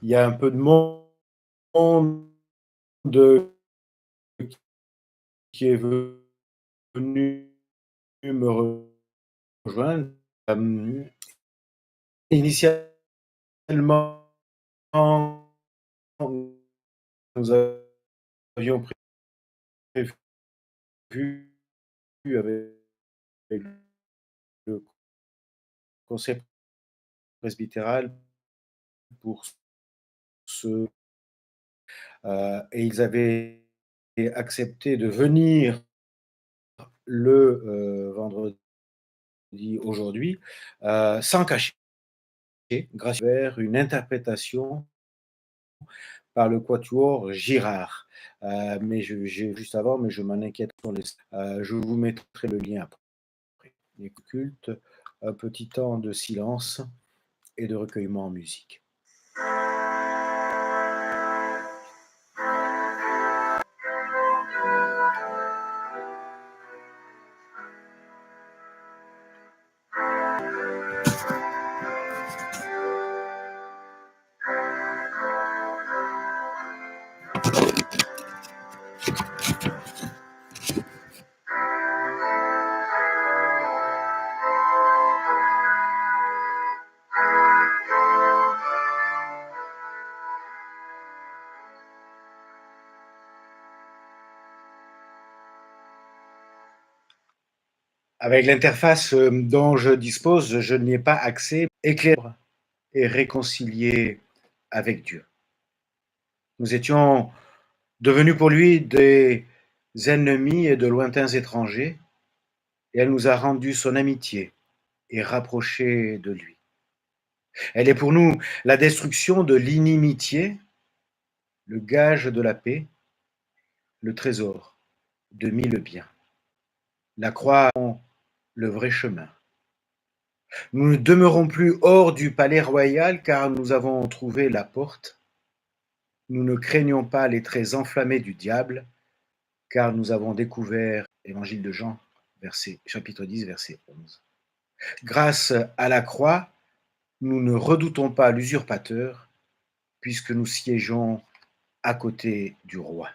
il y a un peu de monde de qui est venu me rejoindre. Initialement, nous avions prévu avec le conseil presbytéral pour ce et ils avaient accepté de venir le, vendredi aujourd'hui, sans cacher, grâce vers une interprétation par le quatuor Girard. Mais j'ai juste avant, mais je m'en inquiète pour les. Je vous mettrai le lien après. Les cultes, un petit temps de silence et de recueillement en musique. Avec l'interface dont je dispose, je n'y ai pas accès. Éclairé et réconcilié avec Dieu. Nous étions devenus pour lui des ennemis et de lointains étrangers, et elle nous a rendu son amitié et rapprochés de lui. Elle est pour nous la destruction de l'inimitié, le gage de la paix, le trésor de mille biens. La croix, le vrai chemin. Nous ne demeurons plus hors du palais royal car nous avons trouvé la porte. Nous ne craignons pas les traits enflammés du diable car nous avons découvert Évangile de Jean, chapitre 10, verset 11. Grâce à la croix, nous ne redoutons pas l'usurpateur puisque nous siégeons à côté du roi.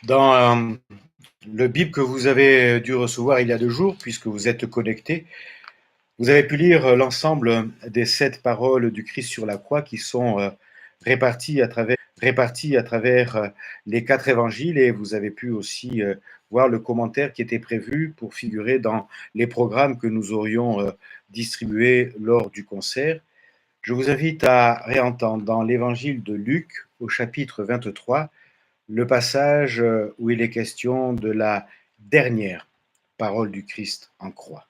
Dans le Bible que vous avez dû recevoir il y a 2 jours, puisque vous êtes connectés, vous avez pu lire l'ensemble des 7 paroles du Christ sur la croix qui sont réparties à travers les 4 évangiles, et vous avez pu aussi voir le commentaire qui était prévu pour figurer dans les programmes que nous aurions distribués lors du concert. Je vous invite à réentendre dans l'évangile de Luc, au chapitre 23, le passage où il est question de la dernière parole du Christ en croix.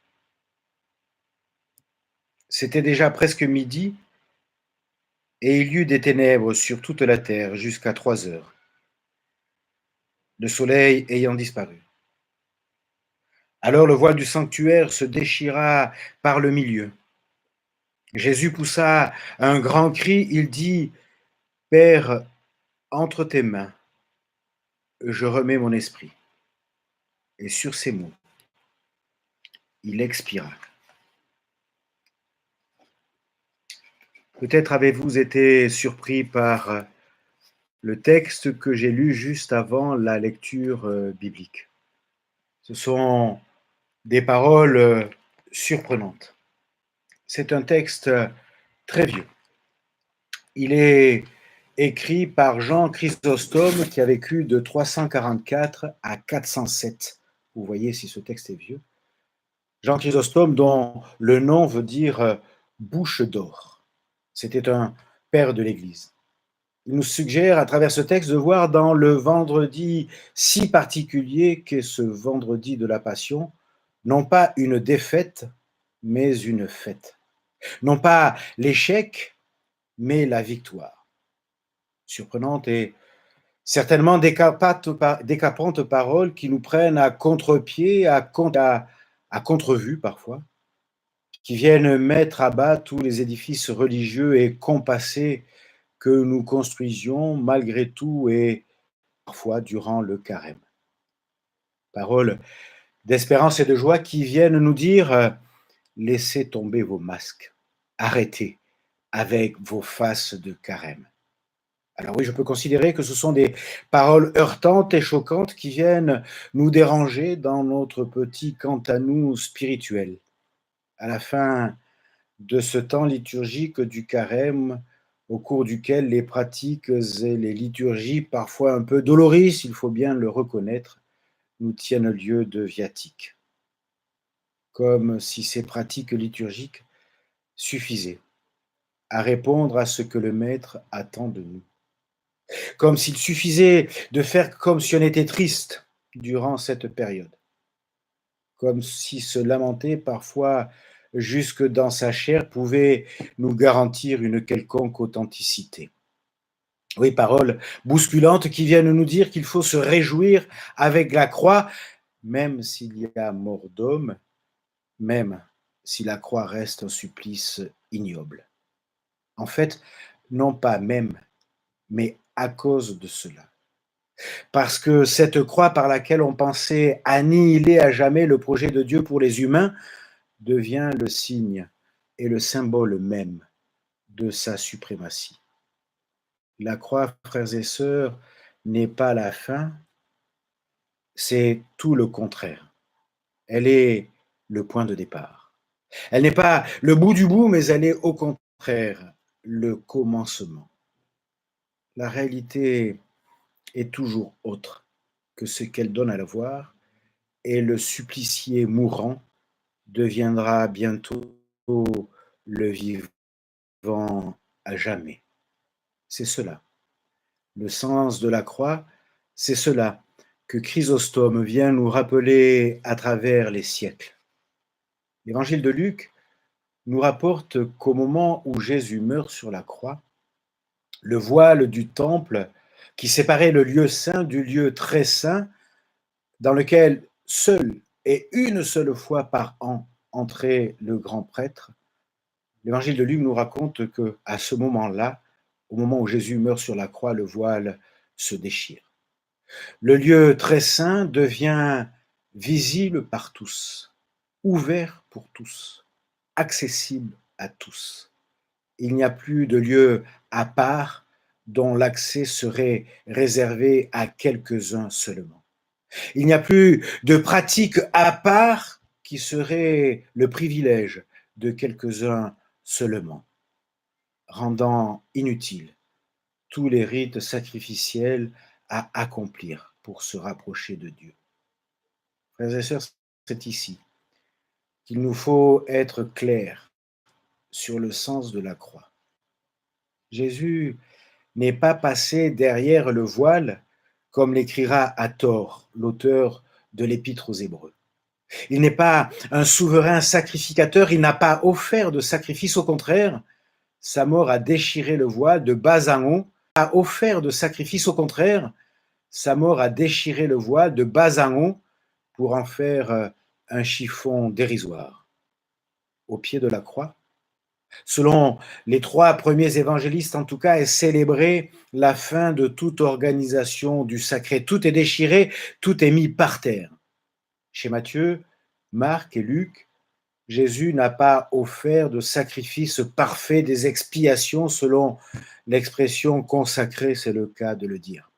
C'était déjà presque midi, et il y eut des ténèbres sur toute la terre jusqu'à 3 heures, le soleil ayant disparu. Alors le voile du sanctuaire se déchira par le milieu. Jésus poussa un grand cri, il dit, « Père, entre tes mains, je remets mon esprit. » Et sur ces mots, il expira. Peut-être avez-vous été surpris par le texte que j'ai lu juste avant la lecture biblique. Ce sont des paroles surprenantes. C'est un texte très vieux. Il est écrit par Jean Chrysostome qui a vécu de 344 à 407. Vous voyez si ce texte est vieux. Jean Chrysostome, dont le nom veut dire bouche d'or. C'était un père de l'Église. Il nous suggère à travers ce texte de voir dans le vendredi si particulier qu'est ce vendredi de la Passion, non pas une défaite, mais une fête. Non pas l'échec, mais la victoire. Surprenante et certainement décapantes paroles qui nous prennent à contre-pied, à contre-vue parfois, qui viennent mettre à bas tous les édifices religieux et compassés que nous construisions malgré tout et parfois durant le carême. Paroles d'espérance et de joie qui viennent nous dire laissez tomber vos masques, arrêtez avec vos faces de carême. Alors oui, je peux considérer que ce sont des paroles heurtantes et choquantes qui viennent nous déranger dans notre petit quant à nous spirituel. À la fin de ce temps liturgique du carême, au cours duquel les pratiques et les liturgies, parfois un peu doloristes, il faut bien le reconnaître, nous tiennent lieu de viatique. Comme si ces pratiques liturgiques suffisaient à répondre à ce que le Maître attend de nous. Comme s'il suffisait de faire comme si on était triste durant cette période. Comme si se lamenter parfois jusque dans sa chair pouvait nous garantir une quelconque authenticité. Oui, paroles bousculantes qui viennent nous dire qu'il faut se réjouir avec la croix, même s'il y a mort d'homme, même si la croix reste un supplice ignoble. En fait, non pas même, mais à cause de cela. Parce que cette croix par laquelle on pensait annihiler à jamais le projet de Dieu pour les humains devient le signe et le symbole même de sa suprématie. La croix, frères et sœurs, n'est pas la fin, c'est tout le contraire. Elle est le point de départ. Elle n'est pas le bout du bout, mais elle est au contraire le commencement. La réalité est toujours autre que ce qu'elle donne à la voir, et le supplicié mourant deviendra bientôt le vivant à jamais. C'est cela. Le sens de la croix, c'est cela que Chrysostome vient nous rappeler à travers les siècles. L'évangile de Luc nous rapporte qu'au moment où Jésus meurt sur la croix, le voile du temple qui séparait le lieu saint du lieu très saint, dans lequel seul et une seule fois par an entrait le grand prêtre, l'évangile de Luc nous raconte que à ce moment-là, au moment où Jésus meurt sur la croix, le voile se déchire. Le lieu très saint devient visible par tous, ouvert pour tous, accessible à tous. Il n'y a plus de lieu à part dont l'accès serait réservé à quelques-uns seulement. Il n'y a plus de pratique à part qui serait le privilège de quelques-uns seulement, rendant inutiles tous les rites sacrificiels à accomplir pour se rapprocher de Dieu. Frères et sœurs, c'est ici qu'il nous faut être clairs sur le sens de la croix. Jésus n'est pas passé derrière le voile, comme l'écrira à tort l'auteur de l'Épître aux Hébreux. Il n'est pas un souverain sacrificateur, il n'a pas offert de sacrifice, au contraire, sa mort a déchiré le voile de bas en haut, a offert de sacrifice, au contraire, sa mort a déchiré le voile de bas en haut pour en faire un chiffon dérisoire. Au pied de la croix, selon les trois premiers évangélistes en tout cas, est célébrée la fin de toute organisation du sacré. Tout est déchiré, tout est mis par terre. Chez Matthieu, Marc et Luc, Jésus n'a pas offert de sacrifice parfait des expiations selon l'expression consacrée, c'est le cas de le dire.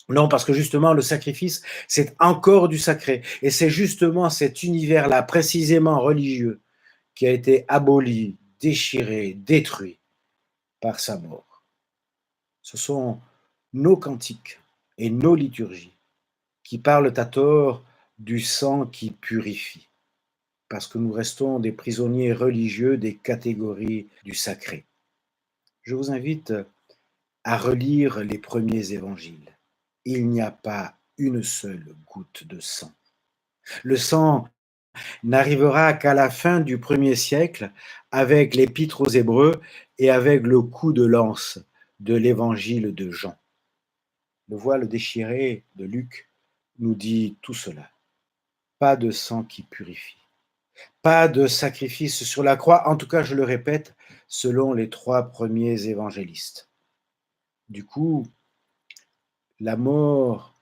Non, parce que justement, le sacrifice, c'est encore du sacré. Et c'est justement cet univers-là, précisément religieux, qui a été aboli, déchiré, détruit par sa mort. Ce sont nos cantiques et nos liturgies qui parlent à tort du sang qui purifie, parce que nous restons des prisonniers religieux des catégories du sacré. Je vous invite à relire les premiers évangiles. Il n'y a pas une seule goutte de sang. Le sang n'arrivera qu'à la fin du 1er siècle avec l'Épître aux Hébreux et avec le coup de lance de l'Évangile de Jean. Le voile déchiré de Luc nous dit tout cela. Pas de sang qui purifie, pas de sacrifice sur la croix, en tout cas, je le répète, selon les 3 premiers évangélistes. Du coup, la mort,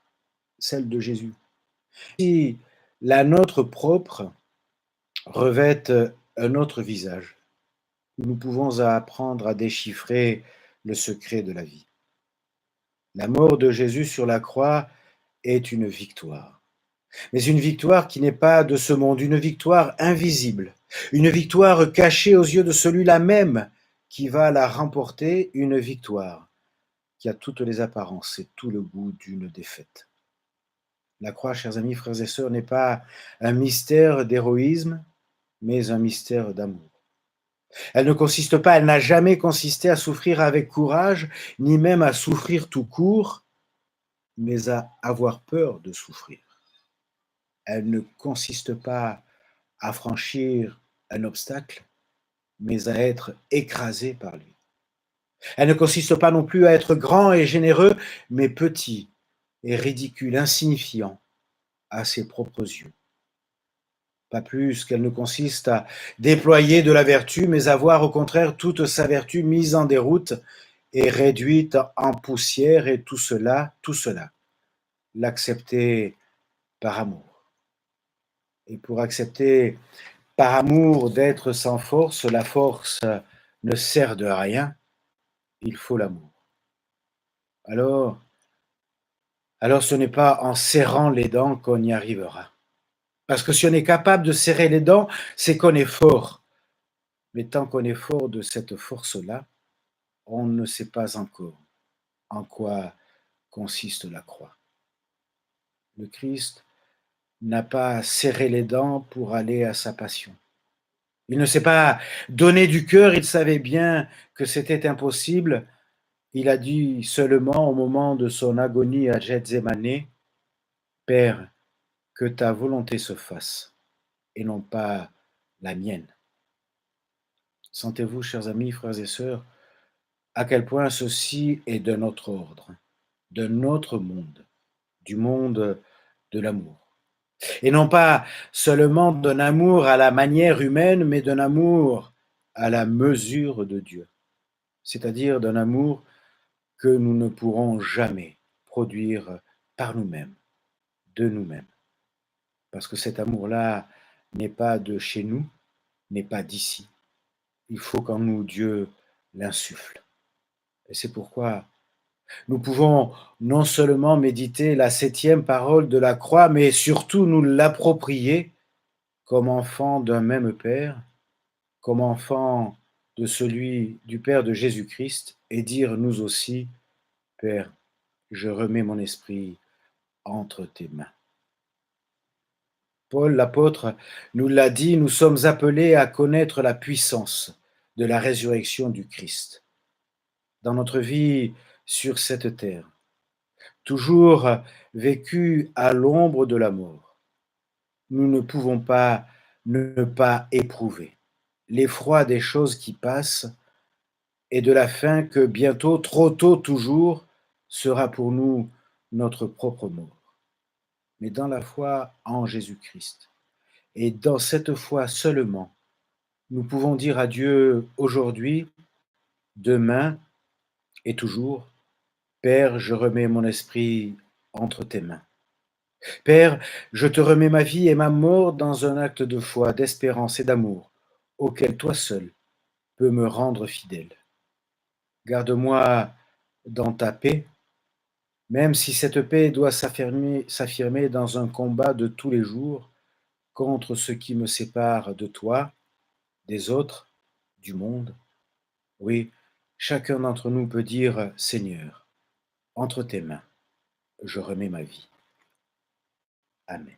celle de Jésus, si la nôtre propre revêt un autre visage, nous pouvons apprendre à déchiffrer le secret de la vie. La mort de Jésus sur la croix est une victoire, mais une victoire qui n'est pas de ce monde, une victoire invisible, une victoire cachée aux yeux de celui-là même qui va la remporter, une victoire qui a toutes les apparences et tout le goût d'une défaite. La croix, chers amis, frères et sœurs, n'est pas un mystère d'héroïsme, mais un mystère d'amour. Elle ne consiste pas, elle n'a jamais consisté à souffrir avec courage, ni même à souffrir tout court, mais à avoir peur de souffrir. Elle ne consiste pas à franchir un obstacle, mais à être écrasé par lui. Elle ne consiste pas non plus à être grand et généreux, mais petit et ridicule, insignifiant à ses propres yeux. Pas plus qu'elle ne consiste à déployer de la vertu, mais à voir au contraire toute sa vertu mise en déroute et réduite en poussière, et tout cela, l'accepter par amour. Et pour accepter par amour d'être sans force, la force ne sert de rien, il faut l'amour. Alors, ce n'est pas en serrant les dents qu'on y arrivera. Parce que si on est capable de serrer les dents, c'est qu'on est fort. Mais tant qu'on est fort de cette force-là, on ne sait pas encore en quoi consiste la croix. Le Christ n'a pas serré les dents pour aller à sa passion. Il ne s'est pas donné du cœur, il savait bien que c'était impossible. Il a dit seulement au moment de son agonie à Gethsémani, « Père, que ta volonté se fasse, et non pas la mienne. » Sentez-vous, chers amis, frères et sœurs, à quel point ceci est de notre ordre, de notre monde, du monde de l'amour. Et non pas seulement d'un amour à la manière humaine, mais d'un amour à la mesure de Dieu, c'est-à-dire d'un amour que nous ne pourrons jamais produire par nous-mêmes, de nous-mêmes. Parce que cet amour-là n'est pas de chez nous, n'est pas d'ici. Il faut qu'en nous Dieu l'insuffle. Et c'est pourquoi nous pouvons non seulement méditer la 7e parole de la croix, mais surtout nous l'approprier comme enfants d'un même Père, comme enfants de celui du Père de Jésus-Christ, et dire nous aussi, Père, je remets mon esprit entre tes mains. Paul l'apôtre nous l'a dit, nous sommes appelés à connaître la puissance de la résurrection du Christ dans notre vie sur cette terre, toujours vécue à l'ombre de la mort. Nous ne pouvons pas ne pas éprouver l'effroi des choses qui passent et de la fin que bientôt, trop tôt toujours, sera pour nous notre propre mort. Mais dans la foi en Jésus-Christ, et dans cette foi seulement, nous pouvons dire à Dieu aujourd'hui, demain et toujours, Père, je remets mon esprit entre tes mains. Père, je te remets ma vie et ma mort dans un acte de foi, d'espérance et d'amour, auquel toi seul peux me rendre fidèle. Garde-moi dans ta paix, même si cette paix doit s'affirmer dans un combat de tous les jours contre ce qui me sépare de toi, des autres, du monde. Oui, chacun d'entre nous peut dire, Seigneur, entre tes mains, je remets ma vie. Amen.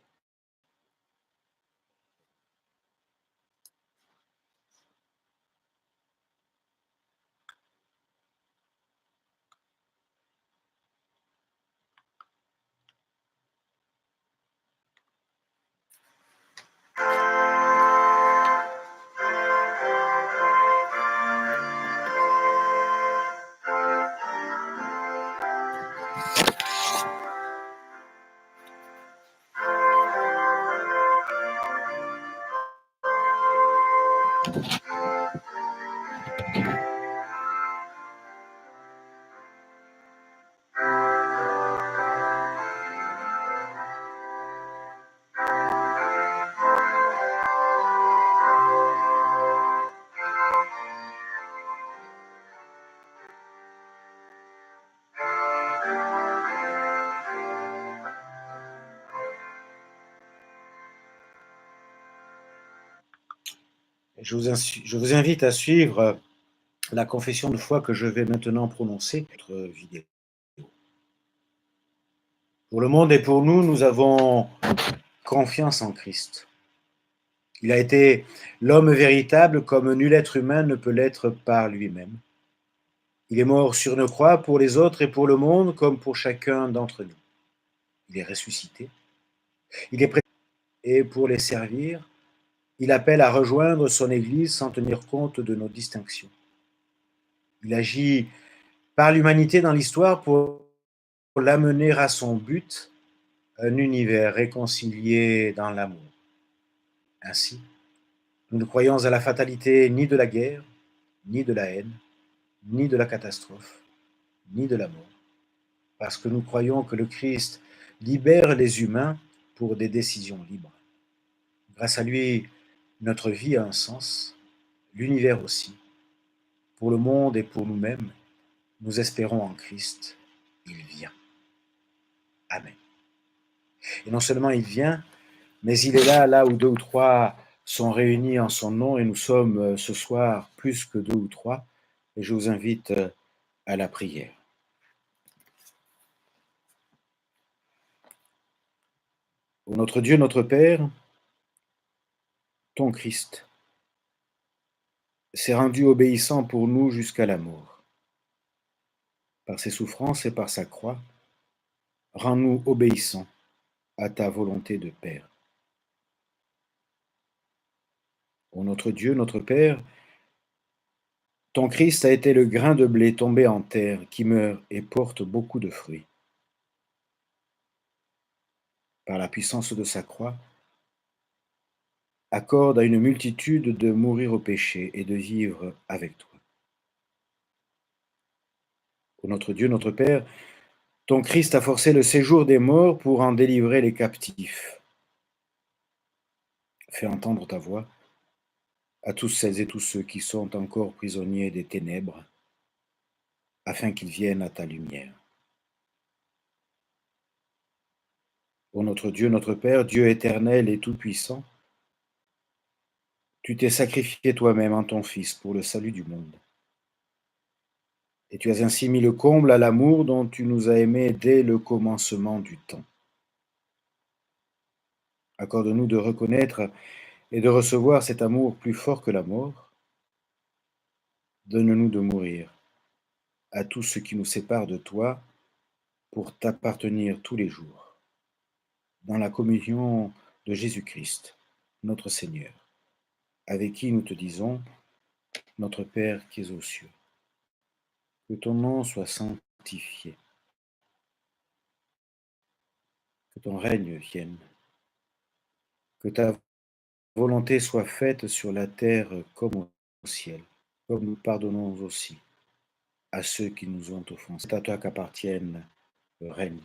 Je vous invite à suivre la confession de foi que je vais maintenant prononcer dans notre vidéo. Pour le monde et pour nous, nous avons confiance en Christ. Il a été l'homme véritable comme nul être humain ne peut l'être par lui-même. Il est mort sur une croix pour les autres et pour le monde comme pour chacun d'entre nous. Il est ressuscité. Il est prêt et pour les servir, il appelle à rejoindre son Église sans tenir compte de nos distinctions. Il agit par l'humanité dans l'histoire pour l'amener à son but, un univers réconcilié dans l'amour. Ainsi, nous ne croyons à la fatalité ni de la guerre, ni de la haine, ni de la catastrophe, ni de la mort, parce que nous croyons que le Christ libère les humains pour des décisions libres. Grâce à lui, notre vie a un sens, l'univers aussi. Pour le monde et pour nous-mêmes, nous espérons en Christ, il vient. Amen. Et non seulement il vient, mais il est là où deux ou trois sont réunis en son nom, et nous sommes ce soir plus que deux ou trois, et je vous invite à la prière. Ô notre Dieu, notre Père, ton Christ s'est rendu obéissant pour nous jusqu'à la mort. Par ses souffrances et par sa croix, rends-nous obéissants à ta volonté de Père. Ô notre Dieu, notre Père, ton Christ a été le grain de blé tombé en terre qui meurt et porte beaucoup de fruits. Par la puissance de sa croix, accorde à une multitude de mourir au péché et de vivre avec toi. Ô notre Dieu, notre Père, ton Christ a forcé le séjour des morts pour en délivrer les captifs. Fais entendre ta voix à tous celles et tous ceux qui sont encore prisonniers des ténèbres, afin qu'ils viennent à ta lumière. Ô notre Dieu, notre Père, Dieu éternel et tout-puissant, tu t'es sacrifié toi-même en ton Fils pour le salut du monde. Et tu as ainsi mis le comble à l'amour dont tu nous as aimés dès le commencement du temps. Accorde-nous de reconnaître et de recevoir cet amour plus fort que la mort. Donne-nous de mourir à tout ce qui nous sépare de toi pour t'appartenir tous les jours. Dans la communion de Jésus-Christ, notre Seigneur, avec qui nous te disons, notre Père qui es aux cieux, que ton nom soit sanctifié, que ton règne vienne, que ta volonté soit faite sur la terre comme au ciel, comme nous pardonnons aussi à ceux qui nous ont offensés. C'est à toi qu'appartiennent le règne,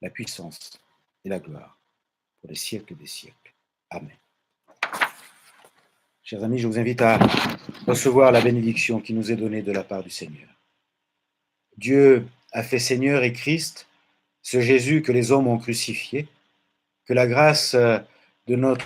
la puissance et la gloire pour les siècles des siècles. Amen. Chers amis, je vous invite à recevoir la bénédiction qui nous est donnée de la part du Seigneur. Dieu a fait Seigneur et Christ, ce Jésus que les hommes ont crucifié, que la grâce de notre